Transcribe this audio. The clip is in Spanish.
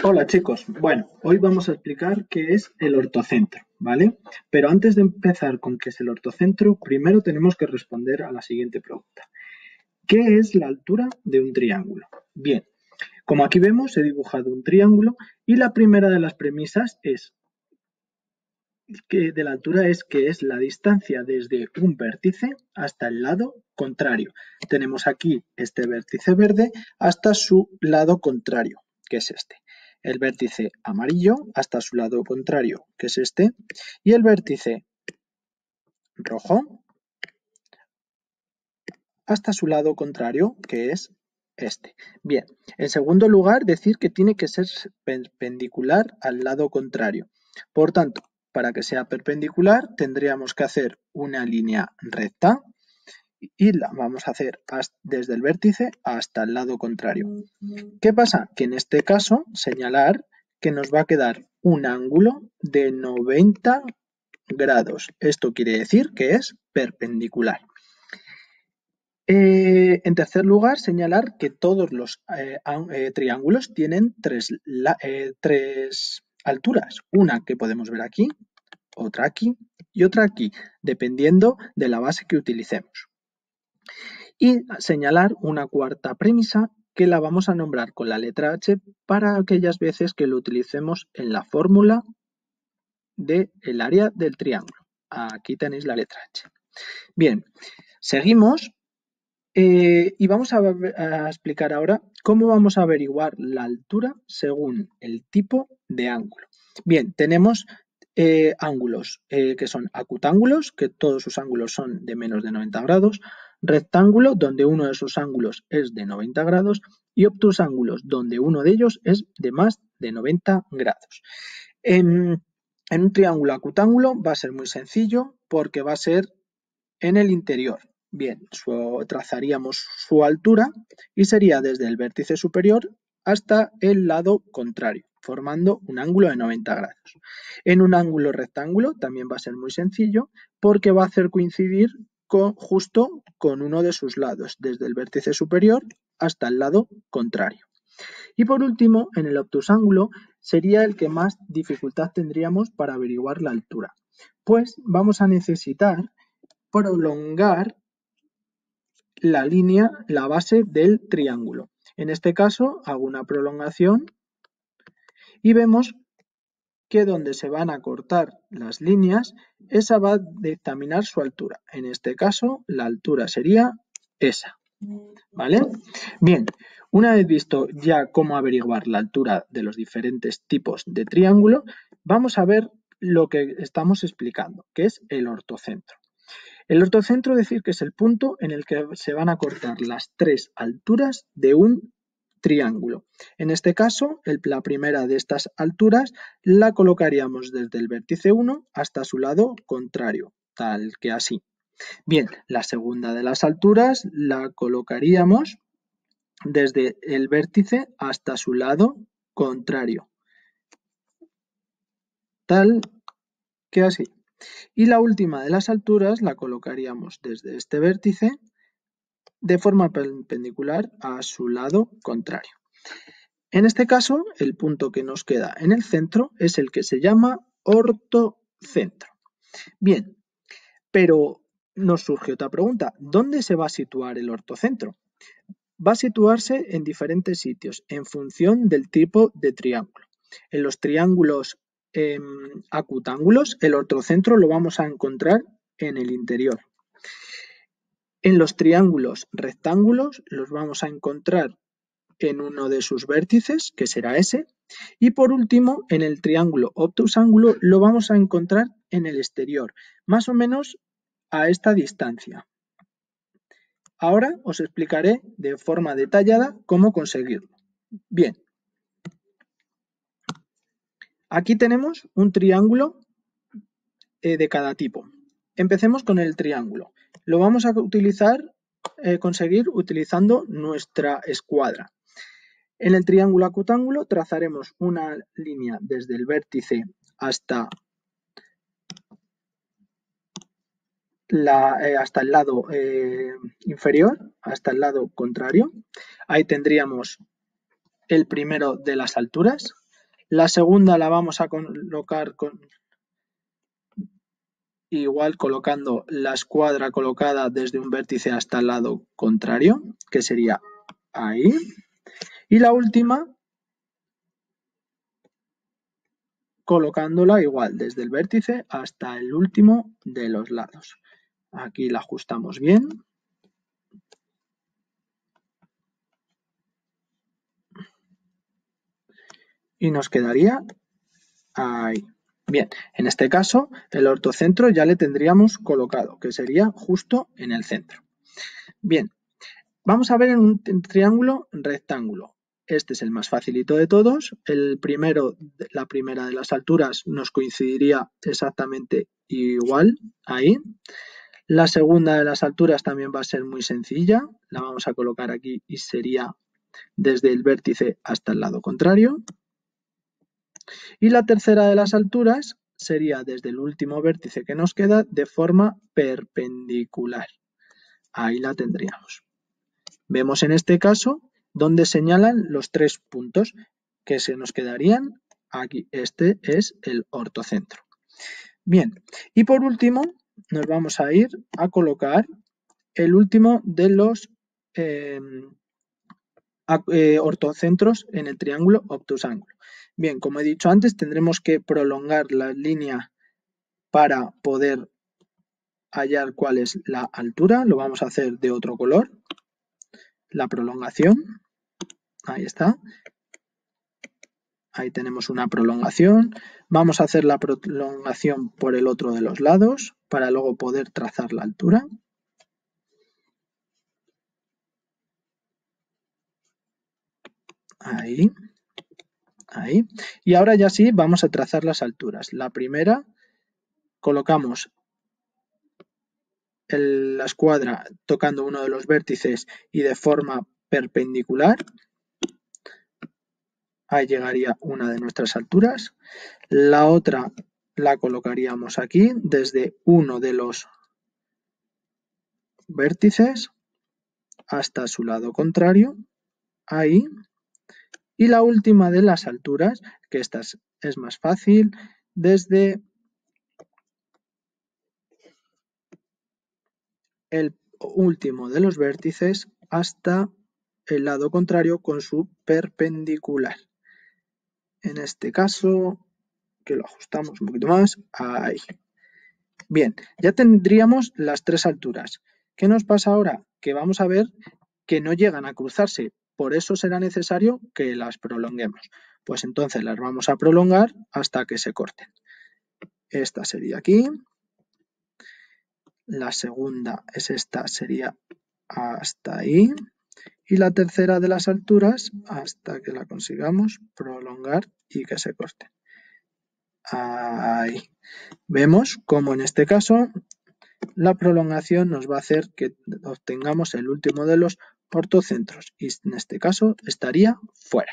Hola chicos, bueno, hoy vamos a explicar qué es el ortocentro, ¿vale? Pero antes de empezar con qué es el ortocentro, primero tenemos que responder a la siguiente pregunta. ¿Qué es la altura de un triángulo? Bien, como aquí vemos, he dibujado un triángulo y la primera de las premisas es de la altura es que es la distancia desde un vértice hasta el lado contrario. Tenemos aquí este vértice verde hasta su lado contrario, que es este. El vértice amarillo hasta su lado contrario, que es este, y el vértice rojo hasta su lado contrario, que es este. Bien, en segundo lugar, decir que tiene que ser perpendicular al lado contrario. Por tanto, para que sea perpendicular, tendríamos que hacer una línea recta y la vamos a hacer desde el vértice hasta el lado contrario. ¿Qué pasa? Que en este caso, señalar que nos va a quedar un ángulo de 90 grados. Esto quiere decir que es perpendicular. En tercer lugar, señalar que todos los triángulos tienen tres alturas. Una que podemos ver aquí, otra aquí y otra aquí, dependiendo de la base que utilicemos. Y señalar una cuarta premisa que la vamos a nombrar con la letra H para aquellas veces que lo utilicemos en la fórmula del área del triángulo. Aquí tenéis la letra H. Bien, seguimos. Y vamos a explicar ahora cómo vamos a averiguar la altura según el tipo de ángulo. Bien, tenemos ángulos que son acutángulos, que todos sus ángulos son de menos de 90 grados, rectángulo, donde uno de sus ángulos es de 90 grados, y obtusángulos, donde uno de ellos es de más de 90 grados. En un triángulo acutángulo va a ser muy sencillo porque va a ser en el interior. Bien, trazaríamos su altura y sería desde el vértice superior hasta el lado contrario, formando un ángulo de 90 grados. En un ángulo rectángulo también va a ser muy sencillo porque va a hacer coincidir justo con uno de sus lados, desde el vértice superior hasta el lado contrario. Y por último, en el obtusángulo sería el que más dificultad tendríamos para averiguar la altura, pues vamos a necesitar prolongar la línea, la base del triángulo. En este caso hago una prolongación y vemos que donde se van a cortar las líneas, esa va a dictaminar su altura. En este caso, la altura sería esa. ¿Vale? Bien, una vez visto ya cómo averiguar la altura de los diferentes tipos de triángulo, vamos a ver lo que estamos explicando, que es el ortocentro. El ortocentro decir que es el punto en el que se van a cortar las tres alturas de un triángulo. En este caso, la primera de estas alturas la colocaríamos desde el vértice 1 hasta su lado contrario, tal que así. Bien, la segunda de las alturas la colocaríamos desde el vértice hasta su lado contrario, tal que así. Y la última de las alturas la colocaríamos desde este vértice de forma perpendicular a su lado contrario. En este caso, el punto que nos queda en el centro es el que se llama ortocentro. Bien, pero nos surge otra pregunta. ¿Dónde se va a situar el ortocentro? Va a situarse en diferentes sitios en función del tipo de triángulo. En los triángulos acutángulos, el ortocentro lo vamos a encontrar en el interior. En los triángulos rectángulos los vamos a encontrar en uno de sus vértices, que será ese, y por último, en el triángulo obtusángulo lo vamos a encontrar en el exterior, más o menos a esta distancia. Ahora os explicaré de forma detallada cómo conseguirlo. Bien, aquí tenemos un triángulo de cada tipo. Empecemos con el triángulo. Lo vamos a conseguir utilizando nuestra escuadra. En el triángulo acutángulo trazaremos una línea desde el vértice hasta el lado inferior, hasta el lado contrario. Ahí tendríamos el primero de las alturas. La segunda la vamos a colocar igual colocando la escuadra colocada desde un vértice hasta el lado contrario, que sería ahí. Y la última, colocándola igual desde el vértice hasta el último de los lados. Aquí la ajustamos bien. Y nos quedaría ahí. Bien, en este caso el ortocentro ya le tendríamos colocado, que sería justo en el centro. Bien, vamos a ver en un triángulo rectángulo. Este es el más facilito de todos. La primera de las alturas nos coincidiría exactamente igual, ahí. La segunda de las alturas también va a ser muy sencilla. La vamos a colocar aquí y sería desde el vértice hasta el lado contrario. Y la tercera de las alturas sería desde el último vértice que nos queda de forma perpendicular. Ahí la tendríamos. Vemos en este caso donde señalan los 3 puntos que se nos quedarían aquí. Este es el ortocentro. Bien, y por último nos vamos a ir a colocar el último de los ortocentros en el triángulo obtusángulo. Bien, como he dicho antes, tendremos que prolongar la línea para poder hallar cuál es la altura. Lo vamos a hacer de otro color. La prolongación. Ahí está. Ahí tenemos una prolongación. Vamos a hacer la prolongación por el otro de los lados para luego poder trazar la altura. Ahí. Ahí. Y ahora ya sí vamos a trazar las alturas. La primera, colocamos la escuadra tocando uno de los vértices y de forma perpendicular. Ahí llegaría una de nuestras alturas. La otra la colocaríamos aquí desde uno de los vértices hasta su lado contrario. Ahí. Y la última de las alturas, que esta es más fácil, desde el último de los vértices hasta el lado contrario con su perpendicular. En este caso, que lo ajustamos un poquito más, ahí. Bien, ya tendríamos las 3 alturas. ¿Qué nos pasa ahora? Que vamos a ver que no llegan a cruzarse, por eso será necesario que las prolonguemos. Pues entonces las vamos a prolongar hasta que se corten. Esta sería aquí. La segunda es esta, sería hasta ahí. Y la tercera de las alturas hasta que la consigamos prolongar y que se corte. Ahí. Vemos como en este caso la prolongación nos va a hacer que obtengamos el último de los ortocentros y en este caso estaría fuera.